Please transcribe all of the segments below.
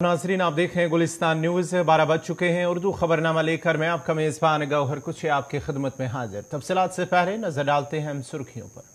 नाजरीन, आप देख रहे हैं गुलिस्तान न्यूज। 12 बज चुके हैं। उर्दू खबरनामा लेकर मैं आपका मेजबान गौहर कुछ आपकी खिदमत में हाजिर। तफसीलात से पहले नजर डालते हैं हम सुर्खियों पर।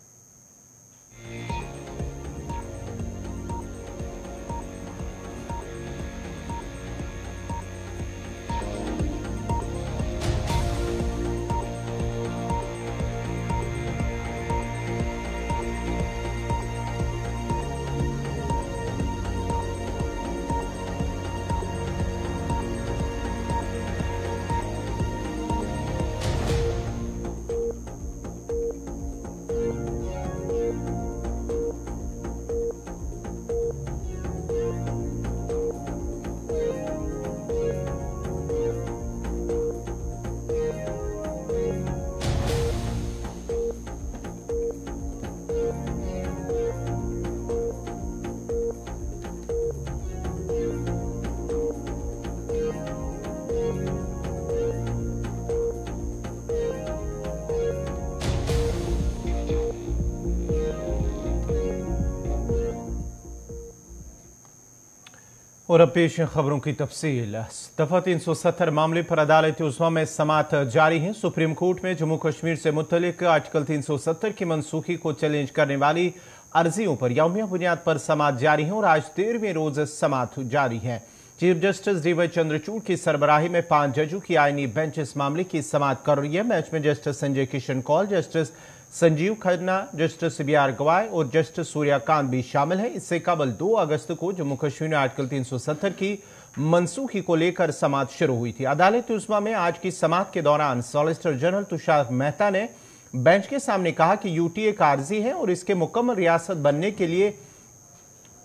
और अब पेश है खबरों की तफसील। दफा 370 मामले पर अदालत उज़्मा में समाअत जारी है। सुप्रीम कोर्ट में जम्मू कश्मीर से मुतल्लिक आर्टिकल 370 की मनसूखी को चैलेंज करने वाली अर्जियों पर यौमिया बुनियाद पर समाअत जारी है और आज 13वें रोज समाअत जारी है। Chief justice D Y Chandrachud की सरबराही में 5 जजों की आईनी बेंच इस मामले की समाअत कर रही है। बेंच में justice Sanjay Kishan Kaul, justice Sanjiv Khanna, justice B R Gavai और जस्टिस सूर्यकांत भी शामिल है। इससे कबल 2 अगस्त को जम्मू कश्मीर में आर्टिकल 370 की मनसूखी को लेकर समाअत शुरू हुई थी। अदालत उज़्मा में आज की समाअत के दौरान सॉलिसिटर जनरल तुषार मेहता ने बेंच के सामने कहा कि यूटी एक आर्जी है और इसके मुकम्मल रियासत बनने के लिए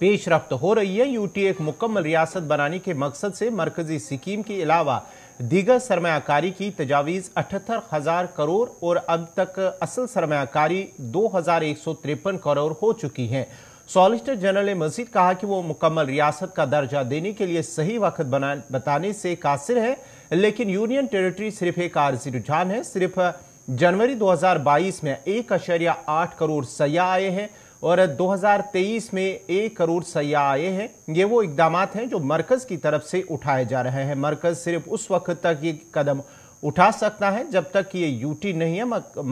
पेशरफ्त हो रही है। यूटी एक मुकम्मल रियासत बनाने के मकसद से मरकजी स्कीम के अलावा दीगर सरमायाकारी की तजावीज़ 78,000 करोड़ और अब तक असल सरमायाकारी 2,153 करोड़ हो चुकी है। सॉलिसिटर जनरल ने मजीद कहा कि वो मुकम्मल रियासत का दर्जा देने के लिए सही वक्त बताने से कासिर है, लेकिन यूनियन टेरिटरी सिर्फ एक आर्जी रुझान है। सिर्फ जनवरी 2022 में 1.8 करोड़ सयाह आए हैं और 2023 में 1 करोड़ सयाह आए हैं। ये वो इकदामात हैं जो मरकज की तरफ से उठाए जा रहे हैं। मरकज सिर्फ उस वक्त तक ये कदम उठा सकता है जब तक ये यूटी नहीं है।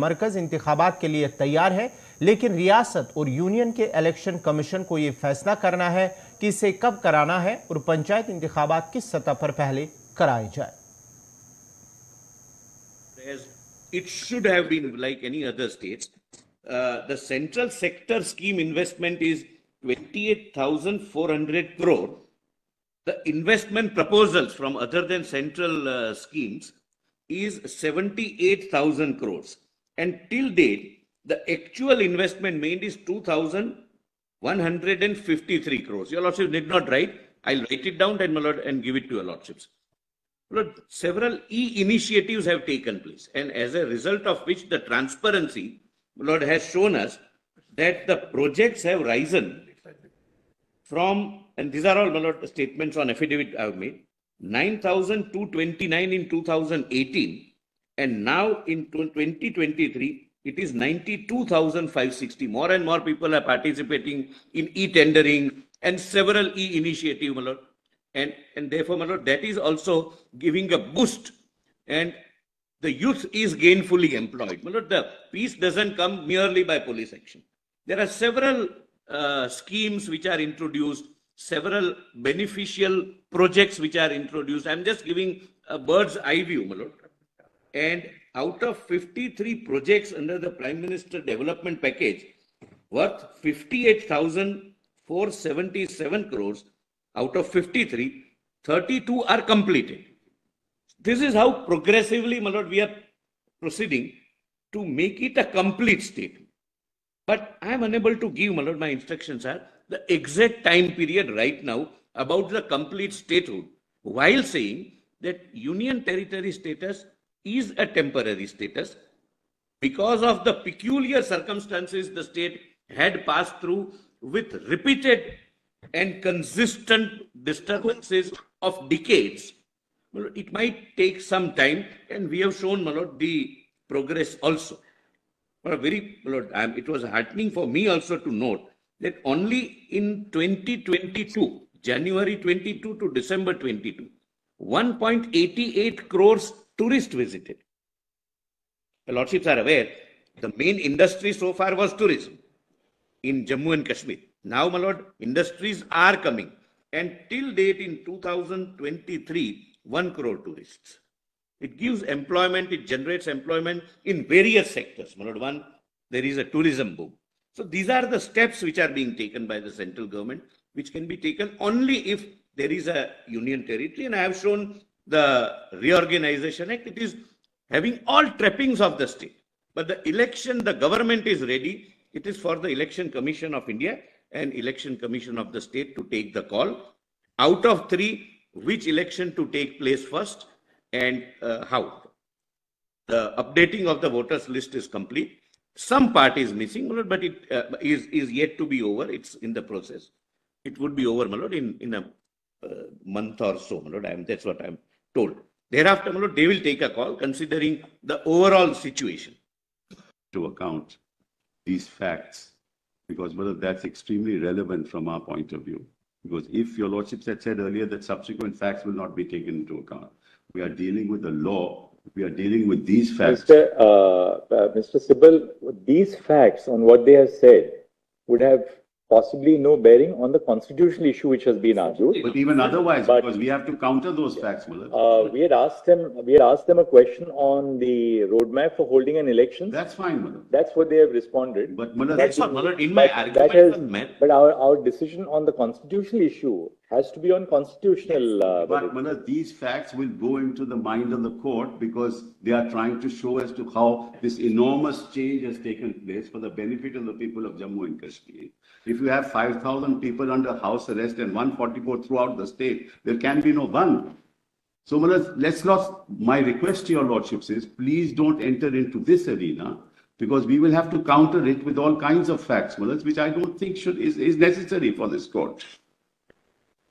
मरकज इंतखाबात के लिए तैयार है, लेकिन रियासत और यूनियन के इलेक्शन कमीशन को ये फैसला करना है कि इसे कब कराना है और पंचायत इंतखाबात किस सतह पर पहले कराए जाए। It should have been like any other states. The central sector scheme investment is 28,400 crore. The investment proposals from other than central schemes is 78,000 crores. And till date, the actual investment made is 2,153 crores. Your Lordship did not write. I'll write it down and, my Lord, and give it to Your Lordships. Lord, several initiatives have taken place, and as a result of which the transparency, Lord, has shown us that the projects have risen from, and these are all, my Lord, statements on affidavit I have made, 9,229 in 2018, and now in 2023, it is 92,560. More and more people are participating in e-tendering and several e-initiatives, my Lord. And therefore, my Lord, that is also giving a boost, and the youth is gainfully employed. My Lord, the peace doesn't come merely by police action. There are several schemes which are introduced, several beneficial projects which are introduced. I'm just giving a bird's eye view, my Lord. And out of 53 projects under the Prime Minister Development Package, worth 58,477 crores, out of 53, 32 are completed. This is how progressively, my Lord, we are proceeding to make it a complete state. But I am unable to give, my Lord, my instructions are the exact time period right now about the complete statehood, while saying that union territory status is a temporary status because of the peculiar circumstances the state had passed through with repeated and consistent disturbances of decades. Well, it might take some time, and we have shown, my Lord, the progress also. But very, my Lord, it was heartening for me also to note that only in 2022, January 22 to December 22, 1.88 crores tourists visited. The Lordships are aware, the main industry so far was tourism in Jammu and Kashmir. Now, my lord, industries are coming. And till date in 2023, 1 crore tourists. It gives employment, it generates employment in various sectors. My lord, one, there is a tourism boom. So these are the steps which are being taken by the central government, which can be taken only if there is a union territory. And I have shown the Reorganization Act. It is having all trappings of the state. But the election, the government is ready. It is for the Election Commission of India and Election Commission of the state to take the call. Out of three, which election to take place first and how. The updating of the voters list is complete. Some part is missing, my lord, but it is yet to be over. It's in the process. It would be over, my lord, in a month or so, my lord. That's what I'm told. Thereafter, my lord, they will take a call considering the overall situation. To account these facts, because whether that's extremely relevant from our point of view. Because if your lordships had said earlier that subsequent facts will not be taken into account, we are dealing with the law. We are dealing with these facts. Mr. Sibal, these facts on what they have said would have possibly no bearing on the constitutional issue which has been argued. But even otherwise, because we have to counter those facts, Mullah. We had asked them a question on the roadmap for holding an election. That's fine, Mullah. That's what they have responded. But Mullah, That's what, Mullah, in my argument. But our decision on the constitutional issue has to be on constitutional. But Mullah, these facts will go into the mind of the court because they are trying to show as to how this enormous change has taken place for the benefit of the people of Jammu and Kashmir. If you have 5,000 people under house arrest and 144 throughout the state, there can be no one. So, let's not, my request to your lordships is, please don't enter into this arena because we will have to counter it with all kinds of facts, which I don't think is necessary for this court.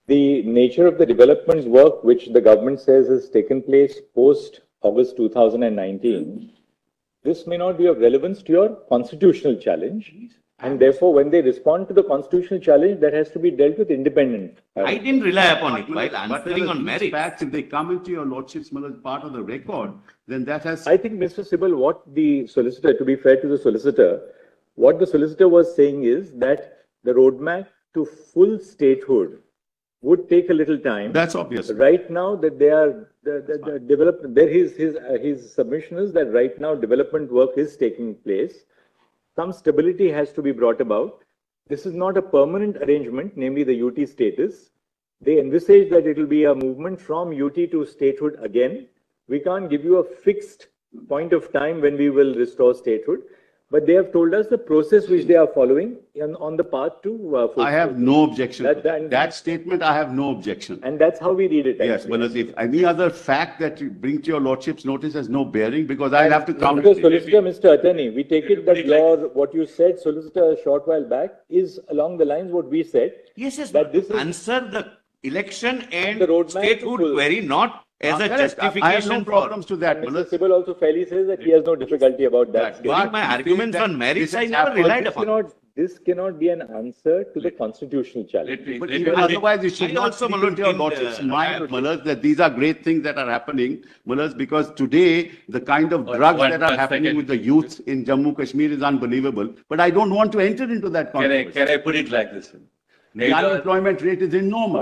The nature of the development work which the government says has taken place post August 2019, this may not be of relevance to your constitutional challenge. And therefore, when they respond to the constitutional challenge, that has to be dealt with independent. I didn't rely upon it while answering on merit. Facts, if they come into your lordship's part of the record, then that has... I think, Mr. Sibal, what the solicitor, to be fair to the solicitor, what the solicitor was saying is that the roadmap to full statehood would take a little time. That's obvious. Right now, that they are the development. There his submission is that right now development work is taking place. Some stability has to be brought about. This is not a permanent arrangement, namely the UT status. They envisage that it will be a movement from UT to statehood again. We can't give you a fixed point of time when we will restore statehood, but they have told us the process which they are following on the path to I have no objection. That statement, I have no objection. And that's how we read it. Yes, well, if any other fact that you bring to your lordship's notice has no bearing, because I'll have to counter it. Solicitor, Mr. Attorney, we take it that what you said, Solicitor, a short while back, is along the lines what we said. Yes, that this answer the election and the statehood query, not as a justification. I have no problems to that. Mr. Sibal also fairly says that he has no difficulty about that. But my arguments on merits, I never relied upon. This cannot be an answer to the constitutional challenge. But even otherwise, you should not speak into your lordship's mind, Mullahs, that these are great things that are happening, Mullahs, because today the kind of drugs that are happening with the youth in Jammu Kashmir is unbelievable. But I don't want to enter into that conversation. Can I put it like this? The unemployment rate is enormous.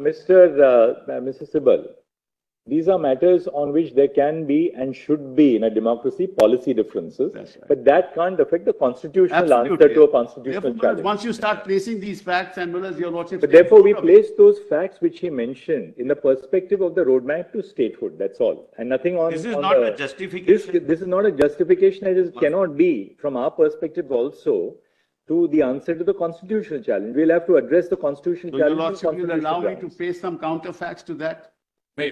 Mr. Sibal, these are matters on which there can be and should be in a democracy policy differences, right. But that can't affect the constitutional answer to a constitutional challenge. Once you start placing these facts and your lordship, but therefore we place those facts which he mentioned in the perspective of the roadmap to statehood. That's all, and nothing on. This is not a justification. This is not a justification. It cannot be from our perspective also to the answer to the constitutional challenge. We'll have to address the constitutional challenge. Your lordship will allow me to face some counter facts to that. I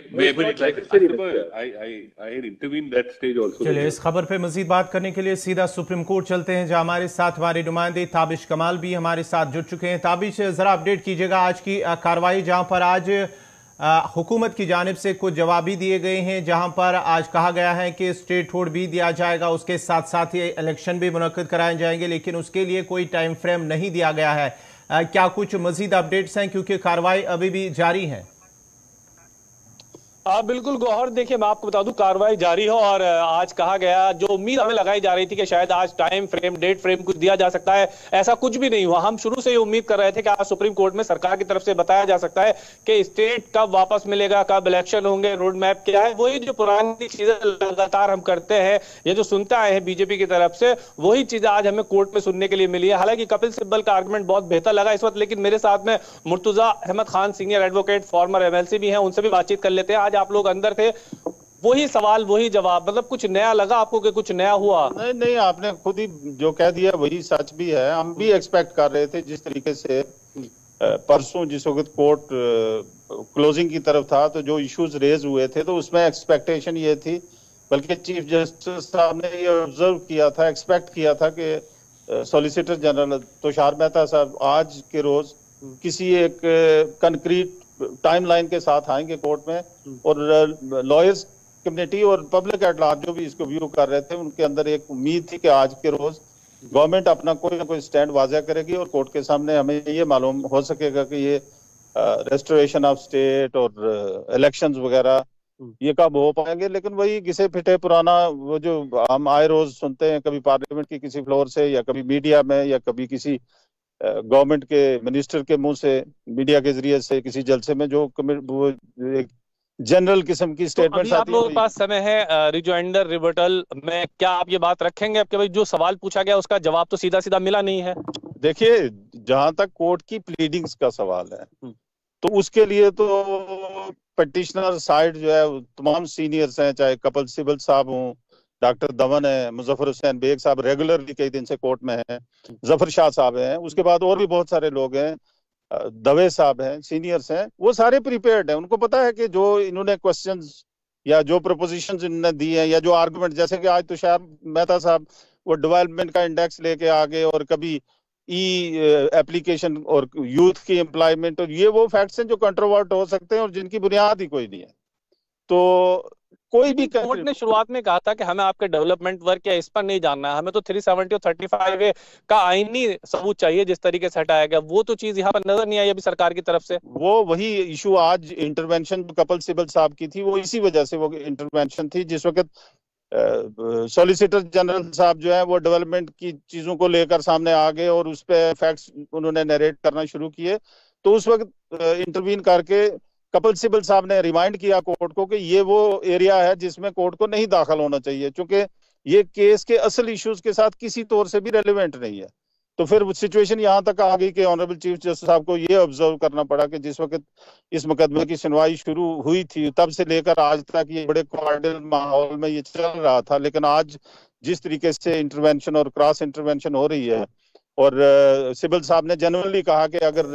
had intervened that stage also. चलिए इस खबर पे मजीद बात करने के लिए सीधा supreme court चलते हैं, जहां हमारे साथ हमारे नुमाइंदे ताबिश कमाल भी हमारे साथ जुड़ चुके हैं। ताबिश, जरा अपडेट कीजिएगा आज की कार्रवाई, जहां पर आज हुकूमत की जानिब से कुछ जवाब भी दिए गए हैं, जहां पर आज कहा गया है कि स्टेटहुड भी दिया जाएगा, उसके साथ साथ ही इलेक्शन भी मुनक्किद कराए जाएंगे, लेकिन उसके लिए कोई टाइम फ्रेम नहीं दिया गया है। क्या कुछ मजीद अपडेट्स हैं, क्योंकि कार्रवाई अभी भी जारी है? बिल्कुल गौहर, देखिए मैं आपको बता दूं, कार्रवाई जारी है और आज कहा गया, जो उम्मीद हमें लगाई जा रही थी कि शायद आज टाइम फ्रेम, डेट फ्रेम कुछ दिया जा सकता है, ऐसा कुछ भी नहीं हुआ। हम शुरू से ही उम्मीद कर रहे थे कि आज सुप्रीम कोर्ट में सरकार की तरफ से बताया जा सकता है कि स्टेट कब वापस मिलेगा, कब इलेक्शन होंगे, रोड मैप क्या है। वही जो पुरानी चीजें लगातार हम करते हैं, ये जो सुनते आए हैं बीजेपी की तरफ से, वही चीजें आज हमें कोर्ट में सुनने के लिए मिली है। हालांकि कपिल सिब्बल का आर्गुमेंट बहुत बेहतर लगा इस वक्त, लेकिन मेरे साथ में Murtuza Ahmed Khan, senior advocate, former MLC भी हैं, उनसे भी बातचीत कर लेते हैं। आज आप लोग अंदर थे, वही सवाल वही जवाब, मतलब कुछ नया लगा आपको कि कुछ नया हुआ? नहीं, आपने खुद ही जो कह दिया वही सच भी है। हम भी एक्सपेक्ट कर रहे थे, जिस तरीके से परसों जिस वक्त कोर्ट क्लोजिंग की तरफ था तो जो इश्यूज रेज हुए थे तो उसमें एक्सपेक्टेशन ये थी, बल्कि चीफ जस्टिस साहब ने ये ऑब्जर्व किया था, एक्सपेक्ट किया था कि सॉलिसिटर जनरल तुषार मेहता साहब आज के रोज किसी एक कंक्रीट टाइमलाइन के साथ आएंगे कोर्ट में, और लॉयर्स कम्युनिटी और पब्लिक एट लार्ज जो भी इसको व्यू कर रहे थे, उनके अंदर एक उम्मीद थी कि आज के रोज गवर्नमेंट अपना कोई ना कोई स्टैंड वाज़ेह करेगी और कोर्ट के सामने हमें ये मालूम हो सकेगा कि ये रेस्टोरेशन ऑफ स्टेट और इलेक्शंस वगैरह ये कब हो पाएंगे। लेकिन वही घिसे पिटे पुराना वो जो हम आए रोज सुनते हैं, कभी पार्लियामेंट की किसी फ्लोर से, या कभी मीडिया में, या कभी किसी गवर्नमेंट के मिनिस्टर के मुंह से, मीडिया के जरिए से, किसी जलसे में, जो वो एक जनरल किस्म की स्टेटमेंट। आप लोगों के पास समय है रिजॉइंडर रिबटल में, क्या आप ये बात रखेंगे आपके भाई, जो सवाल पूछा गया उसका जवाब तो सीधा सीधा मिला नहीं है? देखिए, जहां तक कोर्ट की प्लीडिंग्स का सवाल है तो उसके लिए तो पिटिशनर साइड जो है तमाम सीनियर्स हैं, चाहे कपिल सिब्बल साहब हों, डॉक्टर धवन है, मुजफ्फर हुसैन बेग साहब रेगुलरली कई दिन से कोर्ट में हैं, जफर शाह साहब हैं, उसके बाद और भी बहुत सारे लोग हैं, दवे साहब हैं, सीनियर्स हैं, वो सारे प्रिपेयर्ड हैं। उनको पता है कि जो इन्होंने क्वेश्चंस या जो प्रोपोजिशंस इन्होंने दी हैं, या जो आर्गुमेंट, जैसे कि आज तुषार मेहता साहब वो डेवलपमेंट का इंडेक्स लेके आ गए, और कभी एप्लीकेशन और यूथ की एम्प्लॉयमेंट, और ये वो फैक्ट्स हैं जो कंट्रोवर्ट हो सकते हैं और जिनकी बुनियाद ही कोई नहीं है। तो कोई भी कोर्ट ने शुरुआत में कहा था कि हमें आपके डेवलपमेंट वर्क या इस पर नहीं जानना है, हमें तो 370 और 35A का आईनी सबूत चाहिए, जिस तरीके से हटाया गया वो तो चीज यहाँ पर नजर नहीं आई अभी सरकार की तरफ से। वो वही इशू आज इंटरवेंशन कपिल सिब्बल साहब की थी, वो इसी वजह से वो इंटरवेंशन थी, जिस वक्त सॉलिसिटर जनरल साहब जो है वो डेवलपमेंट की चीजों को लेकर सामने आ गए और उस पर फैक्ट्स उन्होंने नरेट करना शुरू किए। तो उस वक्त इंटरवीन करके कपिल सिब्बल साहब ने रिमाइंड किया कोर्ट को कि ये वो एरिया है जिसमें कोर्ट को नहीं दाखिल होना चाहिए, क्योंकि ये केस के असल इश्यूज के साथ किसी तौर से भी रेलिवेंट नहीं है। तो फिर सिचुएशन यहाँ तक आ गई कि ऑनरेबल चीफ जस्टिस साहब को ये ऑब्जर्व करना पड़ा कि जिस वक्त इस मुकदमे की सुनवाई शुरू हुई थी तब से लेकर आज तक ये बड़े कॉर्डियल माहौल में ये चल रहा था, लेकिन आज जिस तरीके से इंटरवेंशन और क्रॉस इंटरवेंशन हो रही है, और सिब्बल साहब ने जनरली कहा कि अगर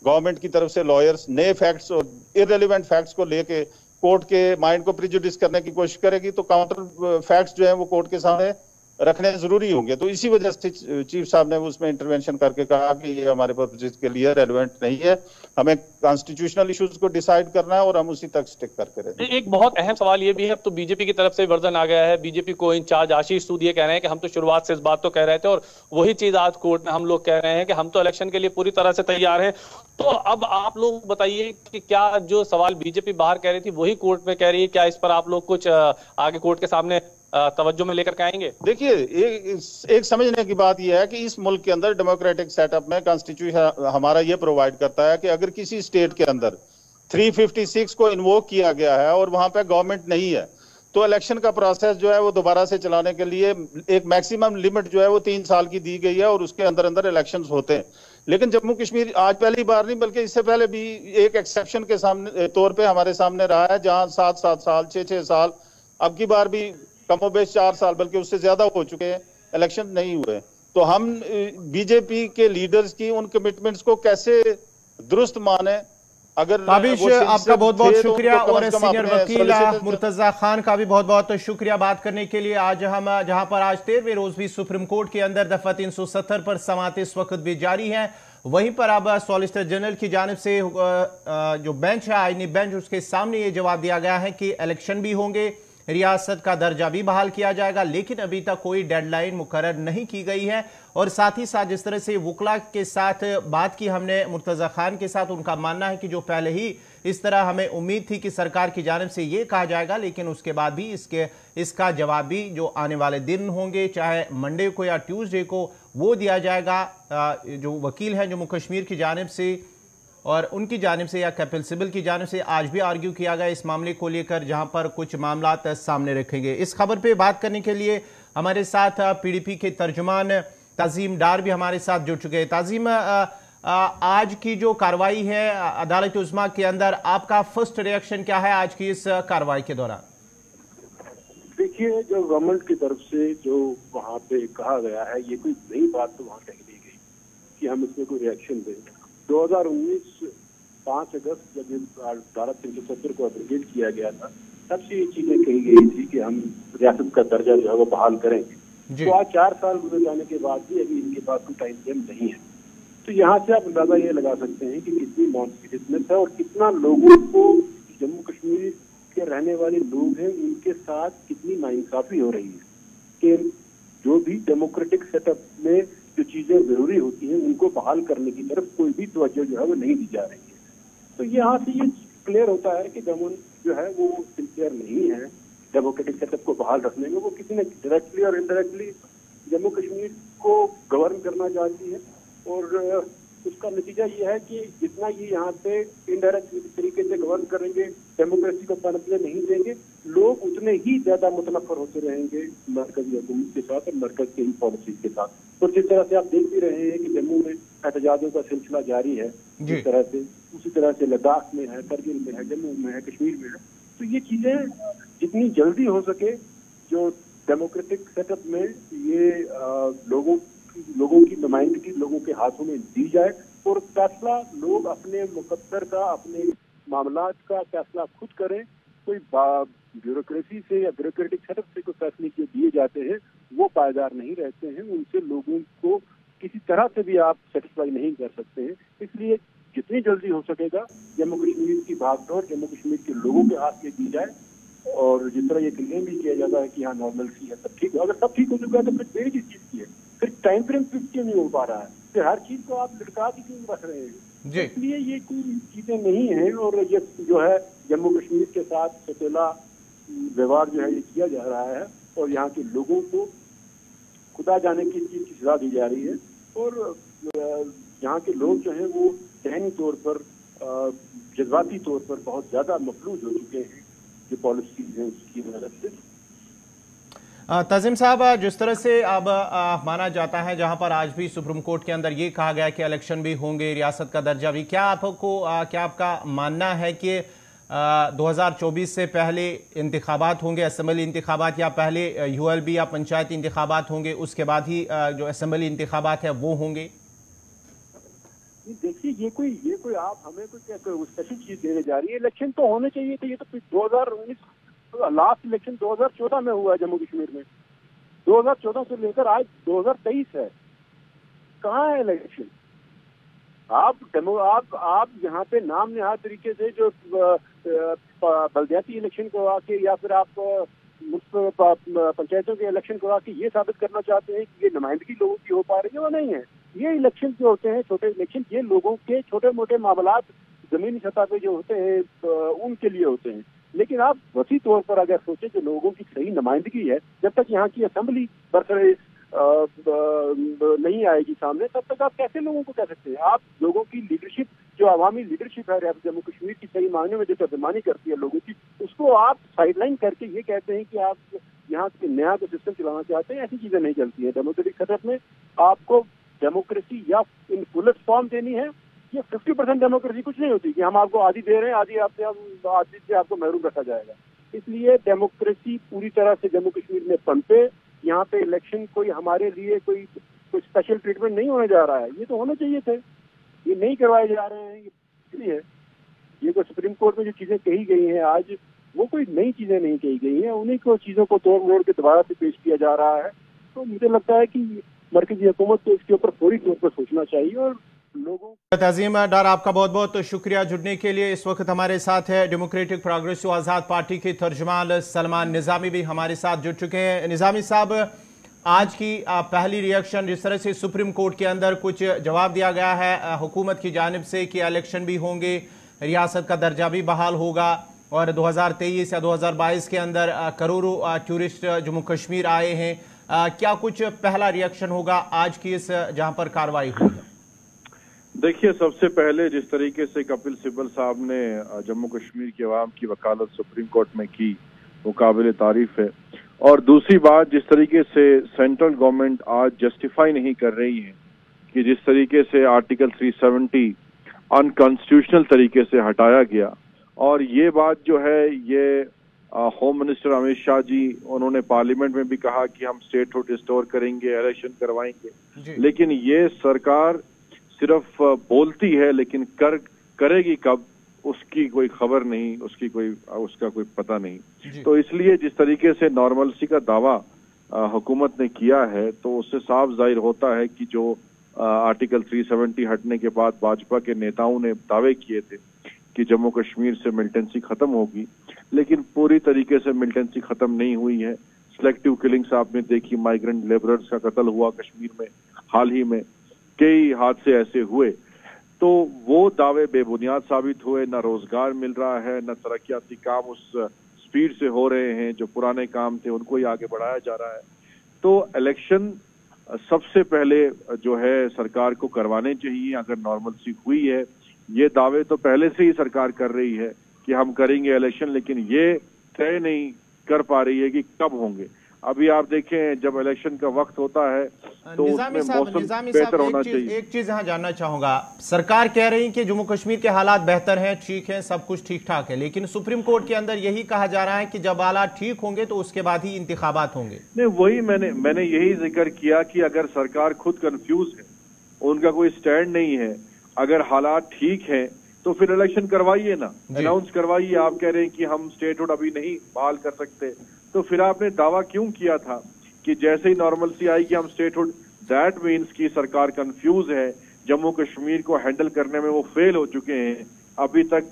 गवर्नमेंट की तरफ से लॉयर्स नए फैक्ट्स और इररिलेवेंट फैक्ट्स को लेके कोर्ट के माइंड को प्रिजुडिस करने की कोशिश करेगी तो काउंटर फैक्ट्स जो है वो कोर्ट के सामने रखने जरूरी होंगे। तो इसी वजह से चीफ साहब ने उसमें इंटरवेंशन करके कहा कि ये हमारे पर्पस के लिए रेलेवेंट नहीं है, हमें कॉन्स्टिट्यूशनल इश्यूज को डिसाइड करना है और हम उसी तक स्टिक करके रहेंगे। एक बहुत अहम सवाल ये भी है, अब तो बीजेपी की तरफ से वर्जन आ गया है, बीजेपी को इंचार्ज आशीष सूद ये कह रहे हैं कि हम तो शुरुआत से इस बात तो कह रहे थे और वही चीज आज कोर्ट में हम लोग कह रहे हैं कि हम तो इलेक्शन के लिए पूरी तरह से तैयार हैं। तो अब आप लोग बताइए कि क्या जो सवाल बीजेपी बाहर कह रही थी वही कोर्ट में कह रही है, क्या इस पर आप लोग कुछ आगे कोर्ट के सामने तवज्जो में लेकर के आएंगे? देखिए, एक समझने की बात यह है कि इस मुल्क के अंदर डेमोक्रेटिक सेटअप में कॉन्स्टिट्यूशन हमारा यह प्रोवाइड करता है कि अगर किसी स्टेट के अंदर 356 को इन्वोक किया गया है और वहां पे गवर्नमेंट नहीं है तो इलेक्शन का प्रोसेस जो है वो दोबारा से चलाने के लिए एक मैक्सिमम लिमिट जो है वो 3 साल की दी गई है और उसके अंदर अंदर इलेक्शंस होते हैं। लेकिन जम्मू कश्मीर आज पहली बार नहीं बल्कि इससे पहले भी एक एक्सेप्शन के सामने तौर पे हमारे सामने रहा है, जहां 7-7 साल 6-6 साल, अब की बार भी कमोबेश 4 साल बल्कि उससे ज्यादा हो चुके हैं, इलेक्शन नहीं हुए। तो हम बीजेपी के लीडर्स की उन कमिटमेंट्स को कैसे दुरुस्त माने? अगर ताबिश, आपका बहुत बहुत शुक्रिया और सीनियर वकील मुर्तजा खान का भी बहुत बहुत शुक्रिया बात करने के लिए। आज हम जहां पर आज 13वें रोज भी सुप्रीम कोर्ट के अंदर दफा 370 पर समाअत इस वक्त भी जारी है, वहीं पर अब सॉलिसिटर जनरल की जानिब से जो बेंच है, आईनी बेंच, उसके सामने ये जवाब दिया गया है कि इलेक्शन भी होंगे, रियासत का दर्जा भी बहाल किया जाएगा, लेकिन अभी तक कोई डेडलाइन मुकर्रर नहीं की गई है। और साथ ही साथ जिस तरह से वुकला के साथ बात की हमने मुर्तजा खान के साथ, उनका मानना है कि जो पहले ही इस तरह हमें उम्मीद थी कि सरकार की जानिब से ये कहा जाएगा, लेकिन उसके बाद भी इसका जवाब भी जो आने वाले दिन होंगे, चाहे मंडे को या ट्यूसडे को, वो दिया जाएगा। जो वकील हैं जम्मू कश्मीर की जानिब से और उनकी जानिब से या कपिल सिब्बल की जानिब से आज भी आर्ग्यू किया गया इस मामले को लेकर, जहां पर कुछ मामला सामने रखेंगे। इस खबर पे बात करने के लिए हमारे साथ पीडीपी के तर्जुमान ताजीम डार भी हमारे साथ जुड़ चुके हैं। ताजीम, आज की जो कार्रवाई है अदालत उज़्मा के अंदर, आपका फर्स्ट रिएक्शन क्या है आज की इस कार्रवाई के दौरान? देखिए, जो गवर्नमेंट की तरफ से जो वहाँ पे कहा गया है, ये कोई नई बात तो वहाँ कह दी गई कि हम इसमें कोई रिएक्शन दें। 2019 5 अगस्त जब धारा 370 को एब्रोगेट किया गया था, तब से ये चीजें कही गई थी कि हम रियासत का दर्जा जो है वो बहाल करेंगे। तो आज 4 साल गुजर जाने के बाद भी अभी इनके पास कोई टाइम फ्रेम नहीं है। तो यहाँ से आप अंदाजा ये लगा सकते हैं कि कितनी नॉन सीरियसनेस है और कितना लोगों को, जम्मू कश्मीर के रहने वाले लोग हैं, उनके साथ कितनी नाइंसाफी हो रही है कि जो भी डेमोक्रेटिक सेटअप में जो चीजें जरूरी होती हैं उनको बहाल करने की तरफ कोई भी तवज्जो जो है वो नहीं दी जा रही है। तो यहाँ से ये क्लियर होता है कि गवर्नमेंट जो है वो सिंसियर नहीं है डेमोक्रेटिक सेटअप को बहाल रखने में। वो किसी ने डायरेक्टली और इनडायरेक्टली जम्मू कश्मीर को गवर्न करना चाहती है और उसका नतीजा ये है कि जितना ये यहाँ पे इनडायरेक्ट तरीके से गवर्न करेंगे, डेमोक्रेसी को पनपने नहीं देंगे, लोग उतने ही ज्यादा मुतनफर होते रहेंगे मरकजी हुकूमत के साथ और मरकज के ही पॉलिसीज के साथ। और जिस तरह से आप देख भी रहे हैं कि जम्मू में एहतजाजों का सिलसिला जारी है, जिस तरह से उसी तरह से लद्दाख में है, करगिल में है, जम्मू में है, कश्मीर में है। तो ये चीजें जितनी जल्दी हो सके जो डेमोक्रेटिक सेटअप में ये लोगों की नुमाइंदगी लोगों के हाथों में दी जाए और फैसला लोग अपने मुकद्दर का, अपने मामलात का फैसला खुद करें। कोई ब्यूरोक्रेसी से या ब्यूरोक्रेटिक सेटअप से कोई फैसले जो दिए जाते हैं वो पायदार नहीं रहते हैं, उनसे लोगों को किसी तरह से भी आप सेटिस्फाई नहीं कर सकते हैं। इसलिए जितनी जल्दी हो सकेगा जम्मू कश्मीर की भागदौड़ जम्मू कश्मीर के लोगों के हाथ में दी जाए। और जिस तरह ये क्लेम भी किया जाता है कि हाँ नॉर्मल सी है, सब ठीक है। अगर सब ठीक हो चुका है तो फिर देरी किस चीज की है? फिर टाइम फ्रेम फिक्स क्यों नहीं हो पा रहा है? फिर हर चीज को आप लटका के क्यों रख रहे हैं? इसलिए ये कोई चीजें नहीं है और ये जो है जम्मू कश्मीर के साथ सौतेला व्यवहार जो है ये किया जा रहा है और यहाँ के लोगों को खुदा जाने की चीज की सजा दी जा रही है। और यहाँ के लोग जो है वो जहनी तौर पर, जज्बाती तौर पर बहुत ज्यादा मफलूज हो चुके हैं जो पॉलिसीज हैं उसकी वजह से। तजीम साहब, जिस तरह से अब माना जाता है, जहां पर आज भी सुप्रीम कोर्ट के अंदर ये कहा गया कि इलेक्शन भी होंगे, रियासत का दर्जा भी, क्या आपका मानना है कि 2024 से पहले इंतखाबात होंगे, असेंबली इंतखाबात, या पहले यूएलबी या पंचायती इंतखाबात होंगे, उसके बाद ही जो असेंबली इंतखाबात है वो होंगे? देखिए, ये कोई आप हमें कोई स्पेशल चीज देने जा रही है। इलेक्शन तो होने चाहिए थे। ये तो 2019 लास्ट इलेक्शन 2014 में हुआ है जम्मू कश्मीर में। 2014 से लेकर आज 2023 है, कहाँ है इलेक्शन? आप यहाँ पे नाम निहार तरीके से जो बल्दियाती इलेक्शन करवा के या फिर आप पंचायतों के इलेक्शन करवा के ये साबित करना चाहते हैं कि ये नुमाइंदगी लोगों की हो पा रही है, वो नहीं है। ये इलेक्शन जो होते हैं छोटे इलेक्शन, ये लोगों के छोटे मोटे मामलात जमीनी सतह पे जो होते हैं उनके लिए होते हैं। लेकिन आप वसी तौर पर अगर सोचें कि लोगों की सही नुमाइंदगी है, जब तक यहाँ की असेंबली बरकरार नहीं आएगी सामने, तब तक आप कैसे लोगों को कह सकते हैं? आप लोगों की लीडरशिप, जो अवामी लीडरशिप है जम्मू कश्मीर की, सही मायने में जो तर्जुमानी करती है लोगों की, उसको आप साइडलाइन करके ये कहते हैं कि आप यहाँ के नया जो सिस्टम चलाना चाहते हैं। ऐसी चीजें नहीं चलती है डेमोक्रेटिक सेटअप में। आपको डेमोक्रेसी या इन फुलेस्ट फॉर्म देनी है। ये 50% डेमोक्रेसी कुछ नहीं होती कि हम आपको आधी दे रहे हैं, आधी से आपको महरूम रखा जाएगा। इसलिए डेमोक्रेसी पूरी तरह से जम्मू कश्मीर में पनपे। यहाँ पे इलेक्शन कोई हमारे लिए कोई स्पेशल ट्रीटमेंट नहीं होने जा रहा है। ये तो होने चाहिए थे, ये नहीं करवाए जा रहे हैं। इसलिए ये जो सुप्रीम कोर्ट में जो चीजें कही गई हैं आज, वो कोई नई चीजें नहीं कही गई हैं। उन्हीं को चीजों को तोड़ मोड़ के दोबारा से पेश किया जा रहा है। तो मुझे लगता है कि मरकजी हुकूमत को इसके ऊपर फौरी तौर पर सोचना चाहिए और लोगों तज़ीम डार, आपका बहुत बहुत शुक्रिया जुड़ने के लिए। इस वक्त हमारे साथ है डेमोक्रेटिक प्रोग्रेसिव आज़ाद पार्टी के तर्जुमान सलमान निज़ामी भी हमारे साथ जुड़ चुके हैं। निज़ामी साहब, आज की पहली रिएक्शन, जिस तरह से सुप्रीम कोर्ट के अंदर कुछ जवाब दिया गया है हुकूमत की जानिब से कि इलेक्शन भी होंगे, रियासत का दर्जा भी बहाल होगा और 2023 या 2022 के अंदर करोड़ों टूरिस्ट जम्मू कश्मीर आए हैं, क्या कुछ पहला रिएक्शन होगा आज की इस जहां पर कार्रवाई हुई है? देखिए, सबसे पहले जिस तरीके से कपिल सिब्बल साहब ने जम्मू कश्मीर की आवाम की वकालत सुप्रीम कोर्ट में की, वो काबिल तारीफ है। और दूसरी बात, जिस तरीके से सेंट्रल गवर्नमेंट आज जस्टिफाई नहीं कर रही है कि जिस तरीके से आर्टिकल 370 अनकॉन्स्टिट्यूशनल तरीके से हटाया गया, और ये बात जो है ये होम मिनिस्टर अमित शाह जी, उन्होंने पार्लियामेंट में भी कहा कि हम स्टेटहुड रिस्टोर करेंगे, इलेक्शन करवाएंगे, लेकिन ये सरकार सिर्फ बोलती है लेकिन करेगी कब, उसकी कोई खबर नहीं, उसका कोई पता नहीं। तो इसलिए जिस तरीके से नॉर्मलसी का दावा हुकूमत ने किया है, तो उससे साफ जाहिर होता है कि जो आर्टिकल 370 हटने के बाद भाजपा के नेताओं ने दावे किए थे कि जम्मू कश्मीर से मिलिटेंसी खत्म होगी, लेकिन पूरी तरीके से मिलिटेंसी खत्म नहीं हुई है। सिलेक्टिव किलिंग्स आपने देखी, माइग्रेंट लेबरर्स का कत्ल हुआ कश्मीर में, हाल ही में कई हादसे ऐसे हुए, तो वो दावे बेबुनियाद साबित हुए। न रोजगार मिल रहा है, न तरक्याती काम उस स्पीड से हो रहे हैं, जो पुराने काम थे उनको ही आगे बढ़ाया जा रहा है। तो इलेक्शन सबसे पहले जो है सरकार को करवाने चाहिए अगर नॉर्मलसी हुई है। ये दावे तो पहले से ही सरकार कर रही है कि हम करेंगे इलेक्शन, लेकिन ये तय नहीं कर पा रही है कि कब होंगे। अभी आप देखें, जब इलेक्शन का वक्त होता है तो उसमें मौसम बेहतर होना चाहिए। एक चीज यहाँ जानना चाहूंगा, सरकार कह रही है कि जम्मू कश्मीर के हालात बेहतर हैं, ठीक है, सब कुछ ठीक ठाक है, लेकिन सुप्रीम कोर्ट के अंदर यही कहा जा रहा है कि जब हालात ठीक होंगे तो उसके बाद ही इंतखाबात होंगे। नहीं, वही मैंने यही जिक्र किया कि अगर सरकार खुद कंफ्यूज है, उनका कोई स्टैंड नहीं है, अगर हालात ठीक है तो फिर इलेक्शन करवाइए ना, अनाउंस करवाइए। आप कह रहे हैं कि हम स्टेटहुड अभी नहीं बहाल कर सकते, तो फिर आपने दावा क्यों किया था कि जैसे ही नॉर्मलसी आएगी हम स्टेटहुड? दैट मीन्स कि सरकार कंफ्यूज है, जम्मू कश्मीर को हैंडल करने में वो फेल हो चुके हैं। अभी तक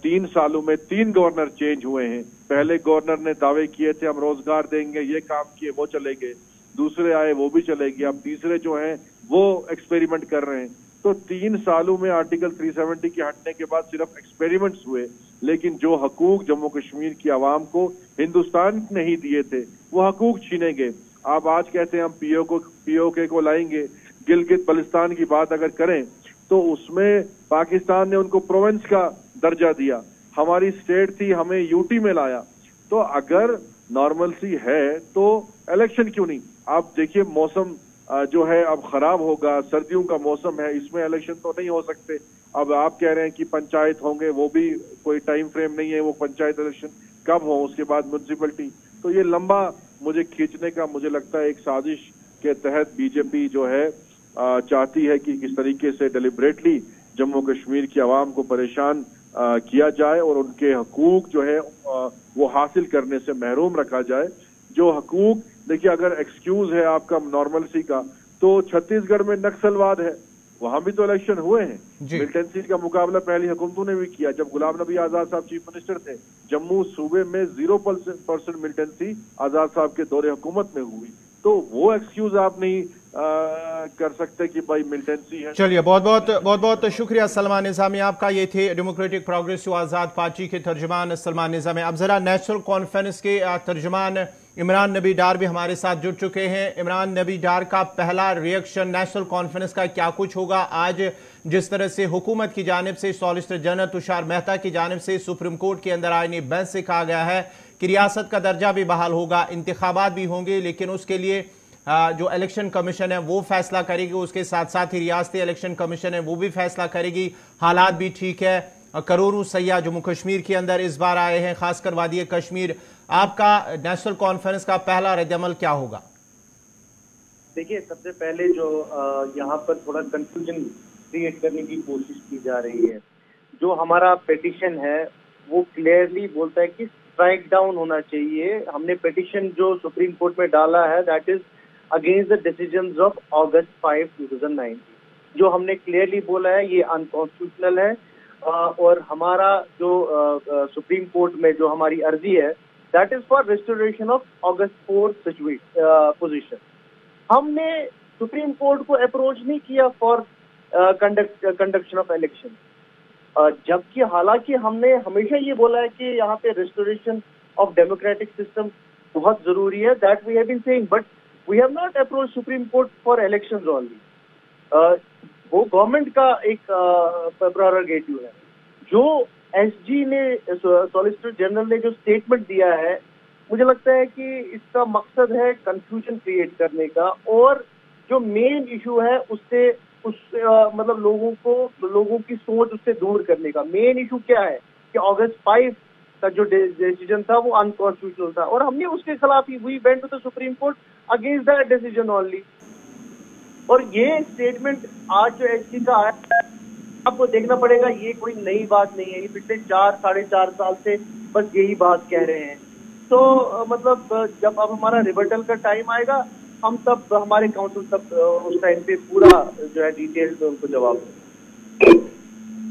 3 सालों में 3 गवर्नर चेंज हुए हैं। पहले गवर्नर ने दावे किए थे हम रोजगार देंगे, ये काम किए, वो चले गए, दूसरे आए वो भी चले गए, अब तीसरे जो हैं वो एक्सपेरिमेंट कर रहे हैं। तो 3 सालों में आर्टिकल 370 के हटने के बाद सिर्फ एक्सपेरिमेंट्स हुए, लेकिन जो हकूक जम्मू कश्मीर की आवाम को हिंदुस्तान ने ही दिए थे वो हकूक छीने गए। आप आज कहते हैं हम पीओके को लाएंगे। गिलगित बल्तिस्तान की बात अगर करें तो उसमें पाकिस्तान ने उनको प्रोविंस का दर्जा दिया, हमारी स्टेट थी, हमें यूटी में लाया। तो अगर नॉर्मलसी है तो इलेक्शन क्यों नहीं? आप देखिए, मौसम जो है अब खराब होगा, सर्दियों का मौसम है, इसमें इलेक्शन तो नहीं हो सकते। अब आप कह रहे हैं कि पंचायत होंगे, वो भी कोई टाइम फ्रेम नहीं है, वो पंचायत इलेक्शन कब हो, उसके बाद म्युनिसिपलिटी। तो ये लंबा मुझे खींचने का मुझे लगता है एक साजिश के तहत बीजेपी जो है चाहती है कि किस तरीके से डेलिब्रेटली जम्मू कश्मीर की आवाम को परेशान किया जाए और उनके हकूक जो है वो हासिल करने से महरूम रखा जाए। जो हकूक, देखिए, अगर एक्सक्यूज है आपका नॉर्मलसी का, तो छत्तीसगढ़ में नक्सलवाद है, वहां भी तो इलेक्शन हुए हैं। मिलिटेंसी का मुकाबला पहली हुकूमतों ने भी किया। जब गुलाम नबी आजाद साहब चीफ मिनिस्टर थे, जम्मू सूबे में 0% मिलिटेंसी आजाद साहब के दौरे हुकूमत में हुई। तो वो एक्सक्यूज आप नहीं कर सकते कि भाई मिलिटेंसी है। चलिए, बहुत बहुत शुक्रिया सलमान निज़ामी आपका। ये थे डेमोक्रेटिक प्रोग्रेसिव आज़ाद पार्टी के तर्जुमान सलमान निज़ामी। अब जरा नेशनल कॉन्फ्रेंस के तर्जुमान इमरान नबी डार भी हमारे साथ जुड़ चुके हैं। इमरान नबी डार का पहला रिएक्शन नेशनल कॉन्फ्रेंस का क्या कुछ होगा आज, जिस तरह से हुकूमत की जानिब से सॉलिसिटर जनरल तुषार मेहता की जानिब से सुप्रीम कोर्ट के अंदर आईनी बेंच से कहा गया है कि रियासत का दर्जा भी बहाल होगा, इंतखाबात भी होंगे, लेकिन उसके लिए जो इलेक्शन कमीशन है वो फैसला करेगी, उसके साथ साथ ही रियासती इलेक्शन कमीशन है वो भी फैसला करेगी। हालात भी ठीक है, करोड़ों सयाह जम्मू कश्मीर के अंदर इस बार आए हैं, खासकर वादी कश्मीर। आपका नेशनल कॉन्फ्रेंस का पहला रद्दअमल क्या होगा? देखिए, सबसे पहले जो यहाँ पर थोड़ा कंफ्यूजन क्रिएट करने की कोशिश की जा रही है। जो हमारा पिटीशन है वो क्लियरली बोलता है कि स्ट्राइक डाउन होना चाहिए। हमने पिटीशन जो सुप्रीम कोर्ट में डाला है that is against the decisions of August 5, 2019। जो हमने क्लियरली बोला है ये अनकॉन्स्टिट्यूशनल है और हमारा जो सुप्रीम कोर्ट में जो हमारी अर्जी है that is for restoration of August 4 position. हमने सुप्रीम कोर्ट को अप्रोच नहीं किया फॉर कंडक्शन ऑफ इलेक्शन, जबकि हालांकि हमने हमेशा ये बोला है कि यहाँ पे रिस्टोरेशन ऑफ डेमोक्रेटिक सिस्टम बहुत जरूरी है, that we have been saying, but we have not approach supreme court for elections only. वो गवर्नमेंट का एक प्रेरोगेटिव है। जो एसजी ने, सॉलिसिटर जनरल ने जो स्टेटमेंट दिया है, मुझे लगता है कि इसका मकसद है कंफ्यूजन क्रिएट करने का, और जो मेन इशू है उससे मतलब लोगों की सोच उससे दूर करने का। मेन इशू क्या है कि August 5 का जो डिसीजन था वो अनकॉन्स्टिट्यूशनल था, और हमने उसके खिलाफ ही we went to the supreme court against that decision only. और ये स्टेटमेंट आज जो एसजी का आया, आपको देखना पड़ेगा, ये कोई नई बात नहीं है, ये पिछले 4-4.5 साल से बस यही बात कह रहे हैं। तो मतलब जब अब हमारा रिबर्टल का टाइम आएगा, हम तब हमारे काउंसिल तब उस टाइम पे पूरा जो है डिटेल में उनको जवाब दें।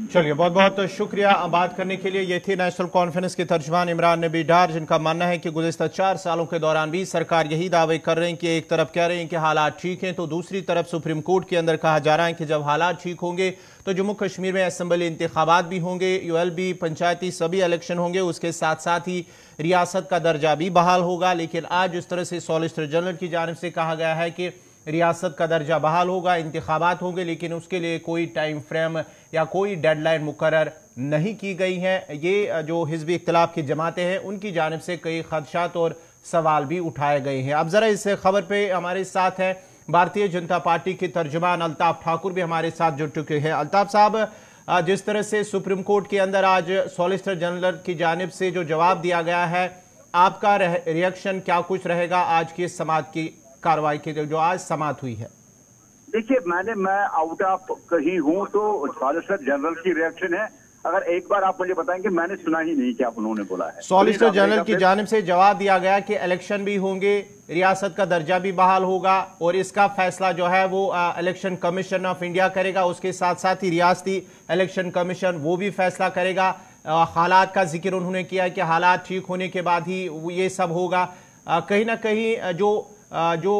चलिए, बहुत बहुत शुक्रिया बात करने के लिए। ये थी नेशनल कॉन्फ्रेंस के तर्जमान इमरान नबी डार, जिनका मानना है कि गुज़िश्ता 4 सालों के दौरान भी सरकार यही दावे कर रहे हैं कि एक तरफ कह रहे हैं कि हालात ठीक हैं, तो दूसरी तरफ सुप्रीम कोर्ट के अंदर कहा जा रहा है कि जब हालात ठीक होंगे तो जम्मू कश्मीर में असेंबली इंतखाबात भी होंगे, ULB पंचायती सभी इलेक्शन होंगे, उसके साथ साथ ही रियासत का दर्जा भी बहाल होगा। लेकिन आज जिस तरह से सॉलिसिटर जनरल की जानिब से कहा गया है कि रियासत का दर्जा बहाल होगा, इंतखाबात होंगे, लेकिन उसके लिए कोई टाइम फ्रेम या कोई डेडलाइन मुकर्रर नहीं की गई है। ये जो हिज़्बी इख्तिलाफ की जमातें हैं उनकी जानिब से कई खदशात और सवाल भी उठाए गए हैं। अब जरा इस खबर पे हमारे साथ हैं भारतीय जनता पार्टी के तर्जुमान अल्ताफ ठाकुर भी हमारे साथ जुड़ चुके हैं। अल्ताफ साहब, जिस तरह से सुप्रीम कोर्ट के अंदर आज सॉलिसिटर जनरल की जानिब से जो जवाब दिया गया है, आपका रिएक्शन क्या कुछ रहेगा आज की समाअत की कार्रवाई की जो आज समाअत हुई है? देखिए, मैं आउट ऑफ कहीं हूँ तो सॉलिसिटर जनरल की रिएक्शन है। अगर एक बार आप मुझे बताएंगे, मैंने सुना ही नहीं क्या उन्होंने बोला है। सॉलिसिटर जनरल की जानिब से जवाब दिया गया कि इलेक्शन भी होंगे, रियासत का दर्जा भी बहाल होगा, और इसका फैसला जो है वो इलेक्शन कमीशन ऑफ इंडिया करेगा। उसके साथ साथ ही रियासती इलेक्शन कमीशन वो भी फैसला करेगा। हालात का जिक्र उन्होंने किया कि हालात ठीक होने के बाद ही ये सब होगा। कहीं ना कहीं जो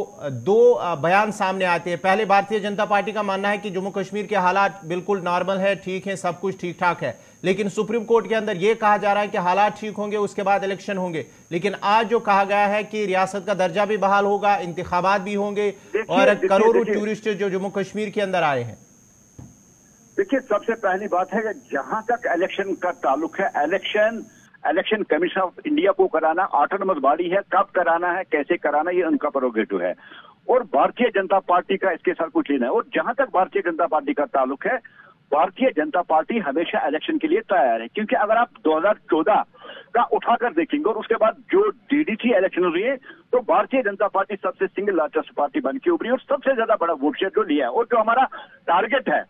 दो बयान सामने आते हैं, पहले भारतीय जनता पार्टी का मानना है कि जम्मू कश्मीर के हालात बिल्कुल नॉर्मल है, ठीक है, सब कुछ ठीक ठाक है, लेकिन सुप्रीम कोर्ट के अंदर यह कहा जा रहा है कि हालात ठीक होंगे, उसके बाद इलेक्शन होंगे। लेकिन आज जो कहा गया है कि रियासत का दर्जा भी बहाल होगा, इंतखाबात भी होंगे, और करोड़ों टूरिस्ट जो जम्मू कश्मीर के अंदर आए हैं। देखिए, सबसे पहली बात है कि जहां तक इलेक्शन का ताल्लुक है, इलेक्शन कमीशन ऑफ इंडिया को कराना ऑटोनमस बॉडी है, कब कराना है, कैसे कराना, ये उनका प्रेरोगेटिव है, और भारतीय जनता पार्टी का इसके साथ कुछ लेना है। और जहां तक भारतीय जनता पार्टी का ताल्लुक है, भारतीय जनता पार्टी हमेशा इलेक्शन के लिए तैयार है, क्योंकि अगर आप 2014 का उठाकर देखेंगे और उसके बाद जो DDC इलेक्शन हुई है, तो भारतीय जनता पार्टी सबसे सिंगल लार्जेस्ट पार्टी बन के उभरी और सबसे ज्यादा बड़ा वोट शेयर जो लिया है। और जो हमारा टारगेट है,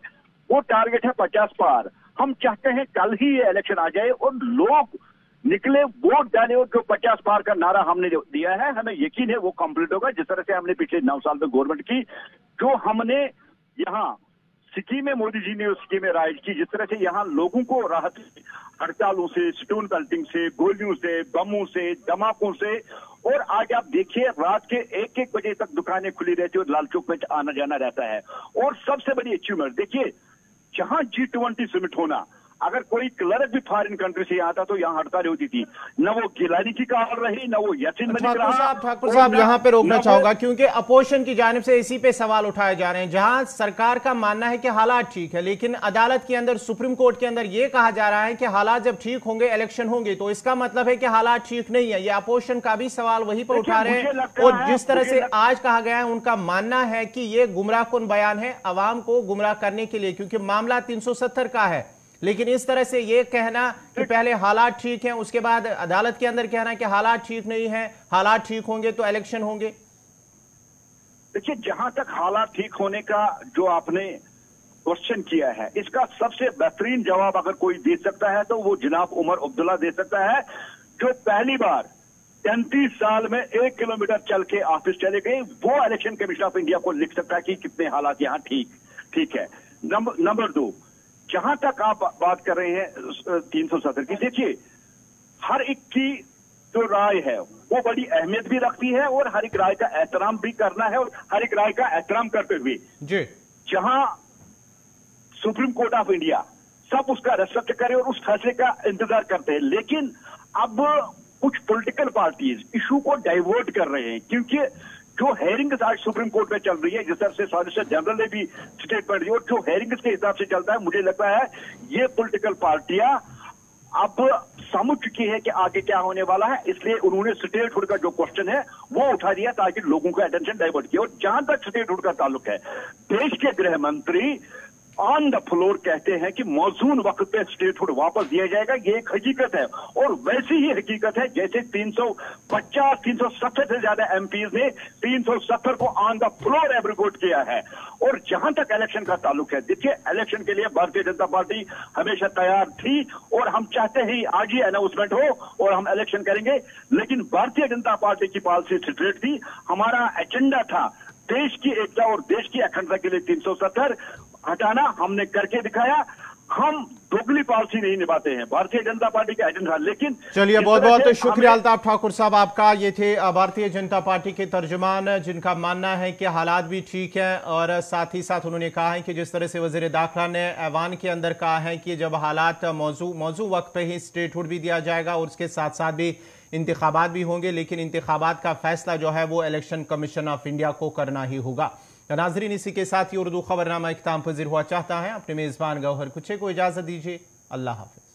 वो टारगेट है 50 पार। हम चाहते हैं कल ही ये इलेक्शन आ जाए और लोग निकले, वोट डाले, और जो 50 पार का नारा हमने जो दिया है, हमें यकीन है वो कंप्लीट होगा। जिस तरह से हमने पिछले 9 साल में गवर्नमेंट की, जो हमने यहाँ स्कीमें मोदी जी ने उस स्कीमें राइज की, जिस तरह से यहाँ लोगों को राहत हड़तालों से, स्टोन कल्टिंग से, गोलियों से, बमों से, धमाकों से, और आज आप देखिए रात के 1-1 बजे तक दुकानें खुली रहती है और लाल चौक में आना जाना रहता है। और सबसे बड़ी अचीवमेंट देखिए, जहां G20 समिट होना, अगर कोई क्लर्क भी फॉरेन कंट्री से आता तो यहाँ हड़ताल होती थी, न वो गिलानी की कार रही, न वो यासीन मलिक रहा। ठाकुर साहब, यहाँ पे रोकना चाहूंगा, क्योंकि अपोजिशन की जानिब से इसी पे सवाल उठाए जा रहे हैं। जहां सरकार का मानना है कि हालात ठीक है, लेकिन अदालत के अंदर, सुप्रीम कोर्ट के अंदर ये कहा जा रहा है कि हालात जब ठीक होंगे इलेक्शन होंगे, तो इसका मतलब है कि हालात ठीक नहीं है। ये अपोजिशन का भी सवाल वहीं पर उठा रहे हैं, और जिस तरह से आज कहा गया है, उनका मानना है कि ये गुमराहकुन बयान है अवाम को गुमराह करने के लिए, क्योंकि मामला 370 का है। लेकिन इस तरह से ये कहना कि पहले हालात ठीक हैं, उसके बाद अदालत के अंदर कहना कि हालात ठीक नहीं है, हालात ठीक होंगे तो इलेक्शन होंगे। देखिए, जहां तक हालात ठीक होने का जो आपने क्वेश्चन किया है, इसका सबसे बेहतरीन जवाब अगर कोई दे सकता है तो वो जनाब उमर अब्दुल्ला दे सकता है, जो पहली बार 33 साल में 1 किलोमीटर चल के ऑफिस चले गए। वो इलेक्शन कमीशन ऑफ इंडिया को लिख सकता है कि कितने हालात यहाँ ठीक है। नंबर 2, जहां तक आप बात कर रहे हैं 370 की, देखिए हर एक की जो राय है वो बड़ी अहमियत भी रखती है और हर एक राय का एहतराम भी करना है, और हर एक राय का एहतराम करते हुए जी जहां सुप्रीम कोर्ट ऑफ इंडिया सब उसका रेस्पेक्ट करे और उस फैसले का इंतजार करते हैं, लेकिन अब कुछ पॉलिटिकल पार्टीज इशू को डाइवर्ट कर रहे हैं, क्योंकि जो हेयरिंग्स आज सुप्रीम कोर्ट में चल रही है, जिस तरह से सॉलिसिटर जनरल ने भी स्टेटमेंट दी, और जो हेयरिंग्स के हिसाब से चलता है, मुझे लगता है ये पॉलिटिकल पार्टियां अब समझ चुकी है कि आगे क्या होने वाला है, इसलिए उन्होंने स्टेटहुड का जो क्वेश्चन है वो उठा दिया ताकि लोगों का अटेंशन डाइवर्ट किया। और जहां तक स्टेटहुड का ताल्लुक है, देश के गृह मंत्री ऑन द फ्लोर कहते हैं कि मौजून वक्त पे स्टेटहुड वापस दिया जाएगा, ये एक हकीकत है, और वैसी ही हकीकत है जैसे 370 से ज्यादा एमपीज ने 370 को ऑन द फ्लोर एब्रोगेट किया है। और जहां तक इलेक्शन का ताल्लुक है, देखिए इलेक्शन के लिए भारतीय जनता पार्टी हमेशा तैयार थी, और हम चाहते हैं आज ही अनाउंसमेंट हो और हम इलेक्शन करेंगे, लेकिन भारतीय जनता पार्टी की पॉलिसी स्ट्रेट थी, हमारा एजेंडा था देश की एकता और देश की अखंडता के लिए 370 हटाना, हमने करके दिखाया। हम दोगली पॉलिसी नहीं निभाते हैं, भारतीय जनता पार्टी का एजेंडा। लेकिन चलिए, बहुत बहुत शुक्रिया अल्ताफ ठाकुर साहब आपका। ये थे भारतीय जनता पार्टी के तर्जुमान, जिनका मानना है कि हालात भी ठीक है, और साथ ही साथ उन्होंने कहा है कि जिस तरह से वजीर दाखिला ने ऐवान के अंदर कहा है कि जब हालात मौजू वक्त पे ही स्टेटहुड भी दिया जाएगा और उसके साथ साथ भी इंतखाबात भी होंगे, लेकिन इंतखाबात का फैसला जो है वो इलेक्शन कमीशन ऑफ इंडिया को करना ही होगा। नाजरीन, इसी के साथ ही उर्दू खबरनामा इख्तिताम पजीर हुआ चाहता है। अपने मेजबान गौहर कुछे को इजाजत दीजिए। अल्लाह हाफिज।